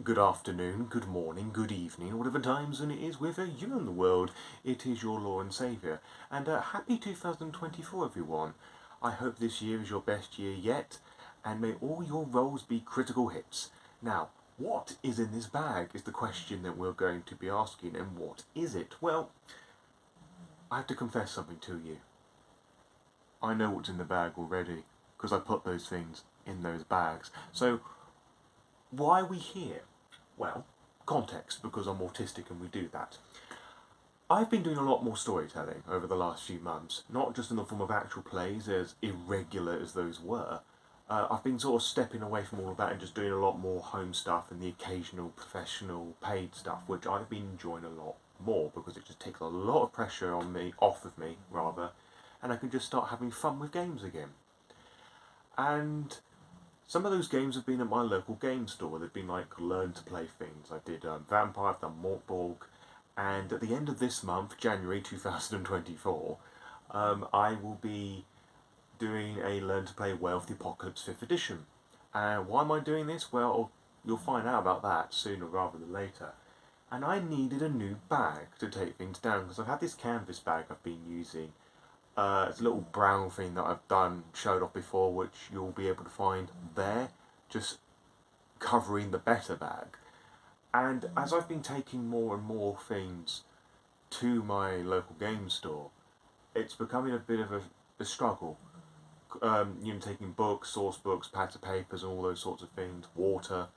Good afternoon, good morning, good evening, whatever time zone it is, wherever you're in the world, it is your Lord and Saviour. And happy 2024, everyone. I hope this year is your best year yet, and may all your rolls be critical hits. Now, what is in this bag is the question that we're going to be asking, and what is it? Well, I have to confess something to you. I know what's in the bag already, because I put those things in those bags. So, why are we here? Well, context, because I'm autistic and we do that. I've been doing a lot more storytelling over the last few months, not just in the form of actual plays, as irregular as those were. I've been sort of stepping away from all of that and just doing a lot more home stuff and the occasional professional paid stuff, which I've been enjoying a lot more because it just takes a lot of pressure on me, off of me rather, and I can just start having fun with games again. And some of those games have been at my local game store. They've been like learn to play things. I did Vampire, I've done Mortborg, and at the end of this month, January 2024, I will be doing a learn to play Werewolf the Apocalypse 5th edition. And why am I doing this? Well, you'll find out about that sooner rather than later. And I needed a new bag to take things down because I've had this canvas bag I've been using. It's a little brown thing that I've showed off before, which you'll be able to find there, just covering the better bag. And as I've been taking more and more things to my local game store, it's becoming a bit of a struggle. Taking books, source books, pads of papers, and all those sorts of things, water.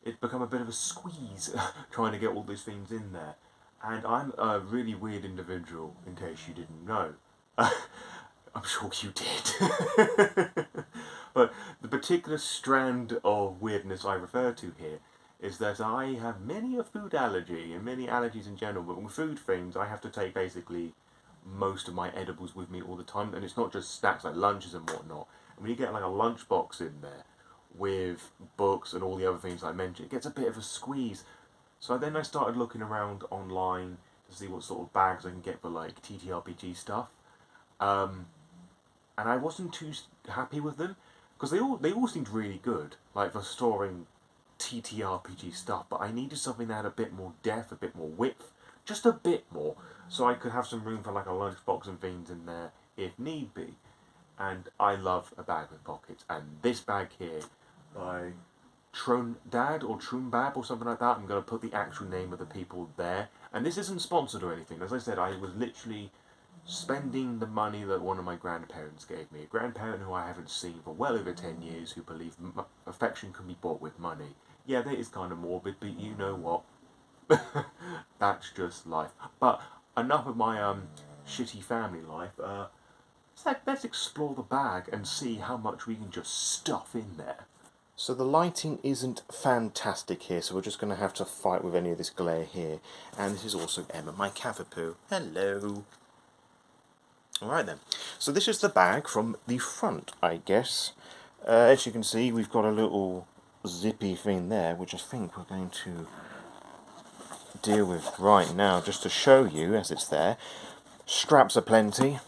It's become a bit of a squeeze trying to get all these things in there. And I'm a really weird individual, in case you didn't know. I'm sure you did. But the particular strand of weirdness I refer to here is that I have many a food allergy and many allergies in general, but with food things I have to take basically most of my edibles with me all the time, and it's not just snacks like lunches and whatnot. And when you get like a lunchbox in there with books and all the other things I mentioned, it gets a bit of a squeeze. So then I started looking around online to see what sort of bags I can get for like TTRPG stuff, and I wasn't too happy with them because they all seemed really good, like for storing TTRPG stuff. But I needed something that had a bit more depth, a bit more width, just a bit more, so I could have some room for like a lunchbox and things in there if need be. And I love a bag with pockets, and this bag here by Dad or Trumbab or something like that. I'm going to put the actual name of the people there. And this isn't sponsored or anything. As I said, I was literally spending the money that one of my grandparents gave me. A grandparent who I haven't seen for well over 10 years, who believed affection can be bought with money. Yeah, that is kind of morbid, but you know what? That's just life. But enough of my shitty family life. Let's explore the bag and see how much we can just stuff in there. So the lighting isn't fantastic here, so we're just going to have to fight with any of this glare here. And this is also Emma, my cavapoo. Hello. Alright then. So this is the bag from the front, I guess. As you can see, we've got a little zippy thing there, which I think we're going to deal with right now, just to show you as it's there. Straps are plenty.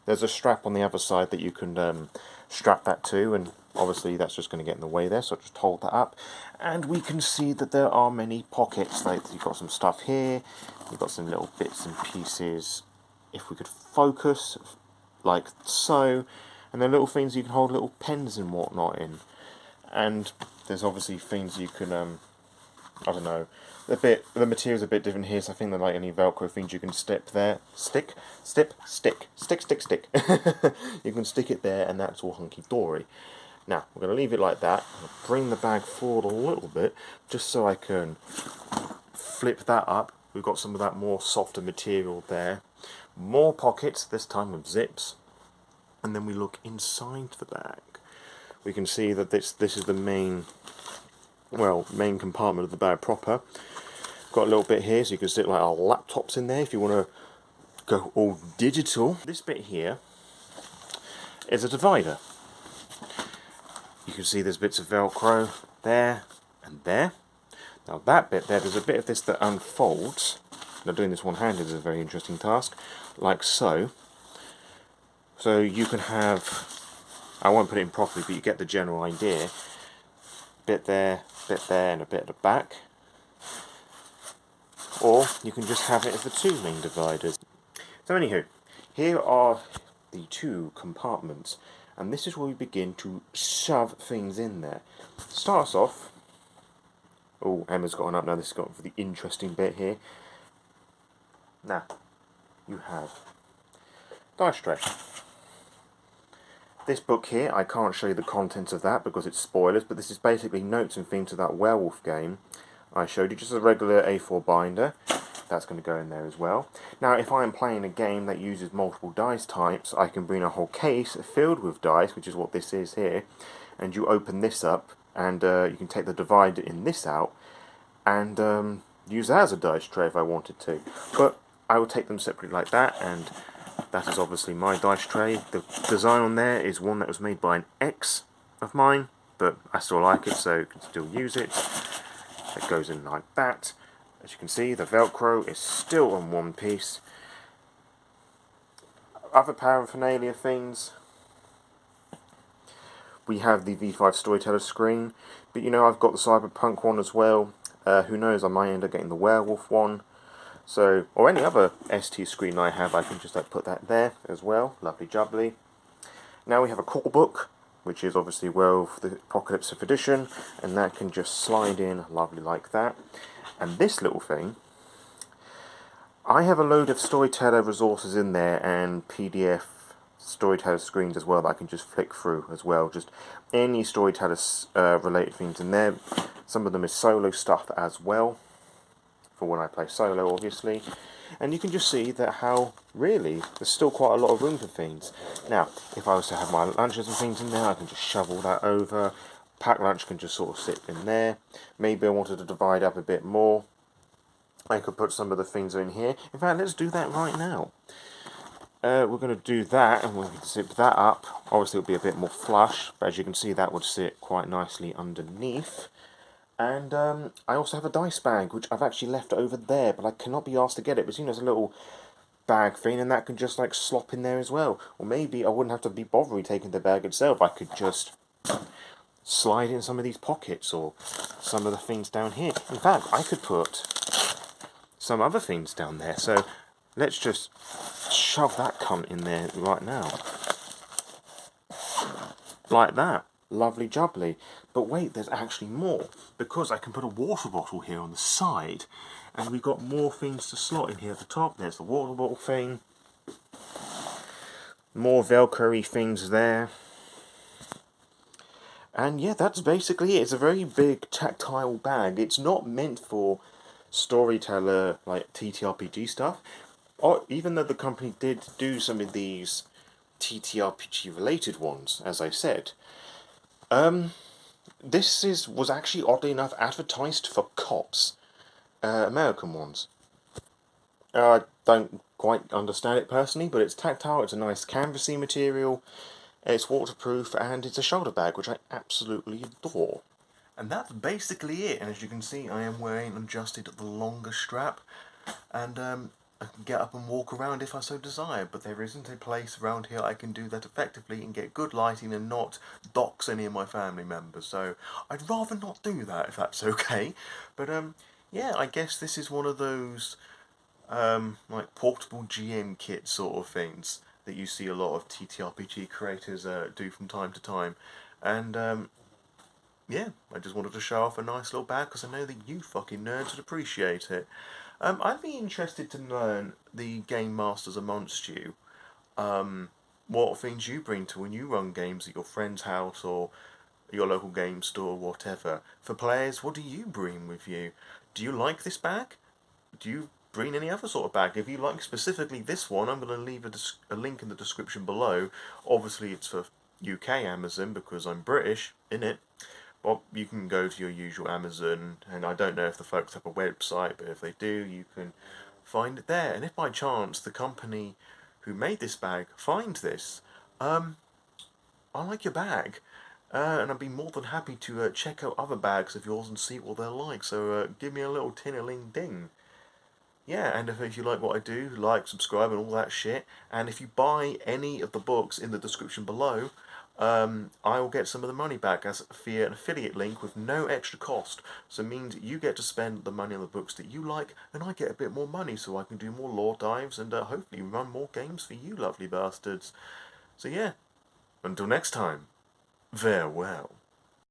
There's a strap on the other side that you can strap that to, and obviously that's just going to get in the way there, so just hold that up. And we can see that there are many pockets. Like you've got some stuff here, you've got some little bits and pieces, if we could focus, like so, and then little things you can hold little pens and whatnot in. And there's obviously things you can, I don't know, the material's a bit different here, so I think they're like any Velcro things you can stick. You can stick it there, and that's all hunky-dory. Now, we're going to leave it like that. I'm going to bring the bag forward a little bit, just so I can flip that up. We've got some of that more softer material there. More pockets, this time with zips. And then we look inside the bag. We can see that this is the main compartment of the bag proper. Got a little bit here, so you can stick like our laptops in there if you want to go all digital. This bit here is a divider. You can see there's bits of Velcro there and there. Now that bit there's a bit of this that unfolds. Now doing this one-handed is a very interesting task, like so. So you can have, I won't put it in properly, but you get the general idea. bit there, and a bit at the back. Or you can just have it as the two main dividers. So anywho, here are the two compartments, and this is where we begin to shove things in there. Starts off. Oh, Emma's got one up now. This has got for the interesting bit here. Now, you have dice tray. This book here, I can't show you the contents of that because it's spoilers, but this is basically notes and things to that Werewolf game I showed you, just a regular A4 binder. That's going to go in there as well. Now, if I am playing a game that uses multiple dice types, I can bring a whole case filled with dice, which is what this is here, and you open this up, and you can take the divider in this out, and use that as a dice tray if I wanted to. But I will take them separately like that, and that is obviously my dice tray. The design on there is one that was made by an ex of mine, but I still like it, so you can still use it. It goes in like that. As you can see, the Velcro is still on one piece. Other paraphernalia things. We have the V5 Storyteller screen, but you know, I've got the Cyberpunk one as well. Who knows, I might end up getting the Werewolf one. So, or any other ST screen I have, I can just put that there as well. Lovely jubbly. Now we have a core book, which is obviously Werewolf the Apocalypse edition, and that can just slide in lovely like that. And this little thing, I have a load of Storyteller resources in there and PDF Storyteller screens as well that I can just flick through as well. Just any Storyteller related things in there. Some of them is solo stuff as well, for when I play solo obviously. And you can just see that how really there's still quite a lot of room for things. Now, if I was to have my lunches and things in there, I can just shove all that over. Pack lunch can just sort of sit in there. Maybe I wanted to divide up a bit more. I could put some of the things in here. In fact, let's do that right now. We're going to do that, and we'll zip that up. Obviously, it'll be a bit more flush, but as you can see, that would sit quite nicely underneath. And I also have a dice bag, which I've actually left over there, but I cannot be asked to get it. But you know, there's a little bag thing, and that can just like slop in there as well. Or maybe I wouldn't have to be bothering taking the bag itself. I could just slide in some of these pockets or some of the things down here. In fact, I could put some other things down there. So let's just shove that cunt in there right now. Like that. Lovely jubbly. But wait, there's actually more, because I can put a water bottle here on the side, and we've got more things to slot in here at the top. There's the water bottle thing. More Velcro-y things there. And yeah, that's basically it. It's a very big tactile bag. It's not meant for Storyteller, like TTRPG stuff. Or even though the company did do some of these TTRPG related ones, as I said. This was actually oddly enough advertised for cops, American ones. I don't quite understand it personally, but it's tactile, it's a nice canvasy material, it's waterproof, and it's a shoulder bag, which I absolutely adore. And that's basically it, and as you can see, I am wearing adjusted the longer strap, and I can get up and walk around if I so desire, but there isn't a place around here I can do that effectively and get good lighting and not dox any of my family members, so I'd rather not do that if that's okay. But yeah, I guess this is one of those like portable GM kit sort of things that you see a lot of TTRPG creators do from time to time, and yeah, I just wanted to show off a nice little bag because I know that you fucking nerds would appreciate it. I'd be interested to learn, the game masters amongst you, what things you bring to when you run games at your friend's house or your local game store, whatever. For players, what do you bring with you? Do you like this bag? Do you bring any other sort of bag? If you like specifically this one, I'm going to leave a link in the description below. Obviously, it's for UK Amazon because I'm British, innit? Well, you can go to your usual Amazon, and I don't know if the folks have a website, but if they do, you can find it there. And if by chance the company who made this bag find this, I like your bag, and I'd be more than happy to check out other bags of yours and see what they're like. So give me a little tin-a-ling-ding. Yeah, and if you like what I do, like, subscribe, and all that shit. And if you buy any of the books in the description below, I will get some of the money back as via an affiliate link with no extra cost. So it means you get to spend the money on the books that you like, and I get a bit more money so I can do more lore dives and hopefully run more games for you lovely bastards. So yeah, until next time, farewell.